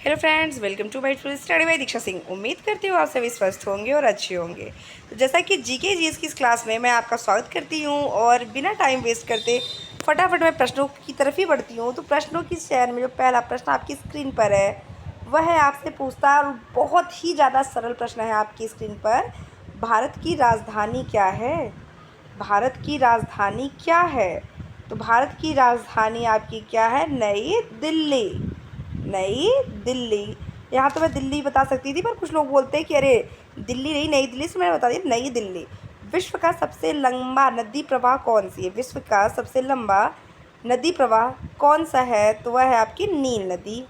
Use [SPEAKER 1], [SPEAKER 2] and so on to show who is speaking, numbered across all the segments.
[SPEAKER 1] Hello friends, welcome to my full study by Diksha Singh. उम्मीद करती हूँ आप सभी स्वस्थ होंगे और अच्छे होंगे। तो जैसा कि जीके जीएस की इस क्लास में मैं आपका स्वागत करती हूँ और बिना टाइम वेस्ट करते फटाफट मैं प्रश्नों की तरफ ही बढ़ती हूँ। तो प्रश्नों की श्रेणी में जो पहला प्रश्न आपकी स्क्रीन पर है वह है आपसे पूछता है, और बहुत ही ज़्यादा सरल प्रश्न है आपकी स्क्रीन पर। भारत की राजधानी क्या है? भारत की राजधानी क्या है? तो भारत की राजधानी आपकी क्या है? नई दिल्ली। नई दिल्ली। यहाँ तो मैं दिल्ली बता सकती थी, पर कुछ लोग बोलते हैं कि अरे दिल्ली नहीं, नई दिल्ली, से मैंने बता दिया नई दिल्ली। विश्व का सबसे लंबा नदी प्रवाह कौन सी है? विश्व का सबसे लंबा नदी प्रवाह कौन सा है? तो वह है आपकी नील नदी।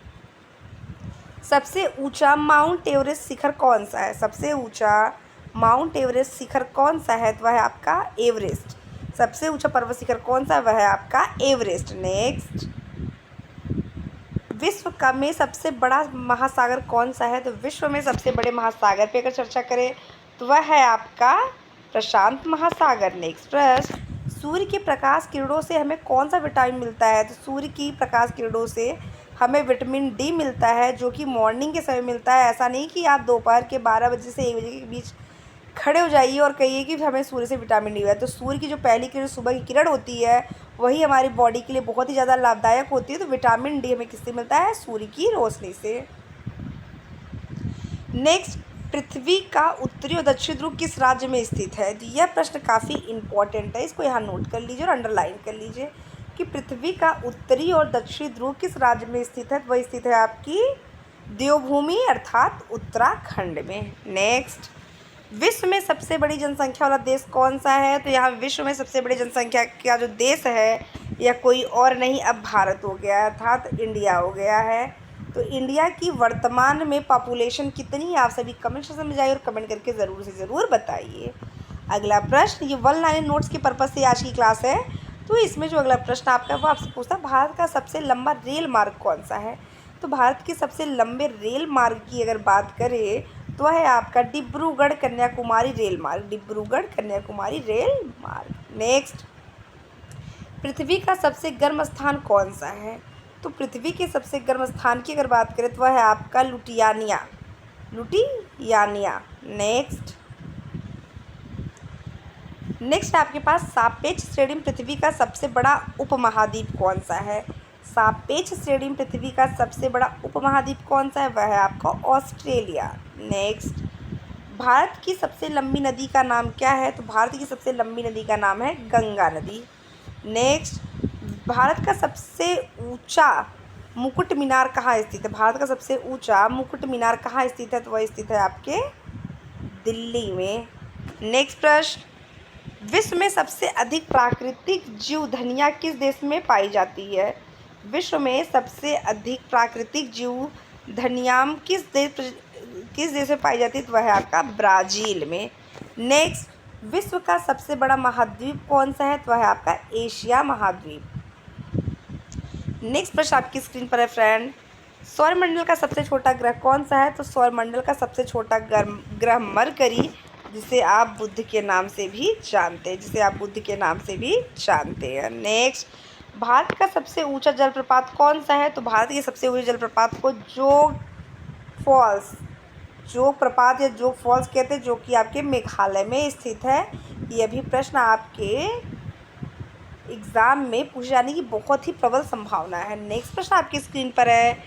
[SPEAKER 1] सबसे ऊंचा माउंट एवरेस्ट शिखर कौन सा है? सबसे ऊंचा माउंट एवरेस्ट शिखर कौन सा है? तो वह है आपका एवरेस्ट। सबसे ऊंचा पर्वत शिखर कौन सा है? वह है आपका एवरेस्ट। नेक्स्ट, विश्व का में सबसे बड़ा महासागर कौन सा है? तो विश्व में सबसे बड़े महासागर पे अगर चर्चा करें तो वह है आपका प्रशांत महासागर। नेक्स्ट प्रश्न, सूर्य के प्रकाश किरणों से हमें कौन सा विटामिन मिलता है? तो सूर्य की प्रकाश किरणों से हमें विटामिन डी मिलता है, जो कि मॉर्निंग के समय मिलता है। ऐसा नहीं कि आप दोपहर के 12 बजे से 1 बजे के बीच खड़े हो जाइए और कहिए कि हमें सूर्य से विटामिन डी है। तो सूर्य की जो पहली किरण सुबह की किरण होती है वही हमारी बॉडी के लिए बहुत ही ज़्यादा लाभदायक होती है। तो विटामिन डी हमें किससे मिलता है? सूर्य की रोशनी से। नेक्स्ट, पृथ्वी का उत्तरी और दक्षिण ध्रुव किस राज्य में स्थित है? तो यह प्रश्न काफ़ी इंपॉर्टेंट है, इसको यहाँ नोट कर लीजिए और अंडरलाइन कर लीजिए कि पृथ्वी का उत्तरी और दक्षिणी ध्रुव किस राज्य में स्थित है? तो वह स्थित है आपकी देवभूमि अर्थात उत्तराखंड में। नेक्स्ट, विश्व में सबसे बड़ी जनसंख्या वाला देश कौन सा है? तो यहाँ विश्व में सबसे बड़ी जनसंख्या का जो देश है यह कोई और नहीं, अब भारत हो गया अर्थात इंडिया हो गया है। तो इंडिया की वर्तमान में पॉपुलेशन कितनी है? आप सभी कमेंट सेक्शन में जाइए और कमेंट करके ज़रूर से ज़रूर बताइए। अगला प्रश्न, ये 1 लाइन नोट्स के पर्पज़ से आज की क्लास है। तो इसमें जो अगला प्रश्न आपका वो आपसे पूछता है, भारत का सबसे लंबा रेल मार्ग कौन सा है? तो भारत के सबसे लंबे रेल मार्ग की अगर बात करें तो वह है आपका डिब्रूगढ़ कन्याकुमारी रेल मार्ग। डिब्रूगढ़ कन्याकुमारी रेल मार्ग। नेक्स्ट, पृथ्वी का सबसे गर्म स्थान कौन सा है? तो पृथ्वी के सबसे गर्म स्थान की अगर बात करें तो वह है आपका लुटियानिया। लुटियानिया। नेक्स्ट, आपके पास सापेक्ष श्रेणी में पृथ्वी का सबसे बड़ा उपमहाद्वीप कौन सा है? सापेक्ष श्रेणी में पृथ्वी का सबसे बड़ा उपमहाद्वीप कौन सा है? वह है आपका ऑस्ट्रेलिया। नेक्स्ट, भारत की सबसे लंबी नदी का नाम क्या है? तो भारत की सबसे लंबी नदी का नाम है गंगा नदी। नेक्स्ट, भारत का सबसे ऊंचा मुकुट मीनार कहाँ स्थित है? भारत का सबसे ऊंचा मुकुट मीनार कहाँ स्थित है? तो वह स्थित है आपके दिल्ली में। नेक्स्ट प्रश्न, विश्व में सबसे अधिक प्राकृतिक जीव धनिया किस देश में पाई जाती है? विश्व में सबसे अधिक प्राकृतिक जीव धनियाम किस देश में पाई जाती है? तो वह है आपका ब्राज़ील में। नेक्स्ट, विश्व का सबसे बड़ा महाद्वीप कौन सा है? तो वह है आपका एशिया महाद्वीप। नेक्स्ट प्रश्न आपकी स्क्रीन पर है फ्रेंड, सौरमंडल का सबसे छोटा ग्रह कौन सा है? तो सौरमंडल का सबसे छोटा ग्रह मरकरी, जिसे आप बुध के नाम से भी जानते हैं। नेक्स्ट, भारत का सबसे ऊंचा जलप्रपात कौन सा है? तो भारत के सबसे ऊंचे जलप्रपात को जोग प्रपात या जोग फॉल्स कहते हैं, जो कि आपके मेघालय में स्थित है। यह भी प्रश्न आपके एग्ज़ाम में पूछे जाने की बहुत ही प्रबल संभावना है। नेक्स्ट प्रश्न आपकी स्क्रीन पर है,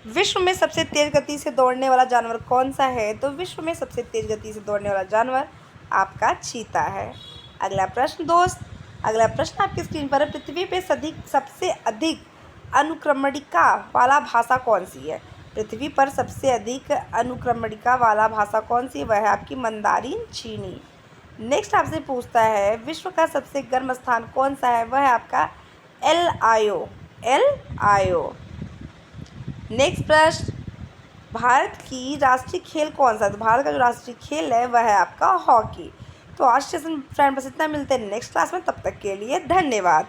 [SPEAKER 1] विश्व में सबसे तेज़ गति से दौड़ने वाला जानवर कौन सा है? तो विश्व में सबसे तेज़ गति से दौड़ने वाला जानवर आपका चीता है। अगला प्रश्न दोस्त, अगला प्रश्न आपकी स्क्रीन पर है, पृथ्वी पे सबसे अधिक अनुक्रमणिका वाला भाषा कौन सी है? पृथ्वी पर सबसे अधिक अनुक्रमणिका वाला भाषा कौन सी है? वह है आपकी मंदारिन चीनी। नेक्स्ट आपसे पूछता है, विश्व का सबसे गर्म स्थान कौन सा है? वह है आपका एल आयो। नेक्स्ट प्रश्न, भारत की राष्ट्रीय खेल कौन सा है? तो भारत का जो राष्ट्रीय खेल है वह है आपका हॉकी। तो आज सेशन फ्रेंड बस इतना, मिलते हैं नेक्स्ट क्लास में, तब तक के लिए धन्यवाद।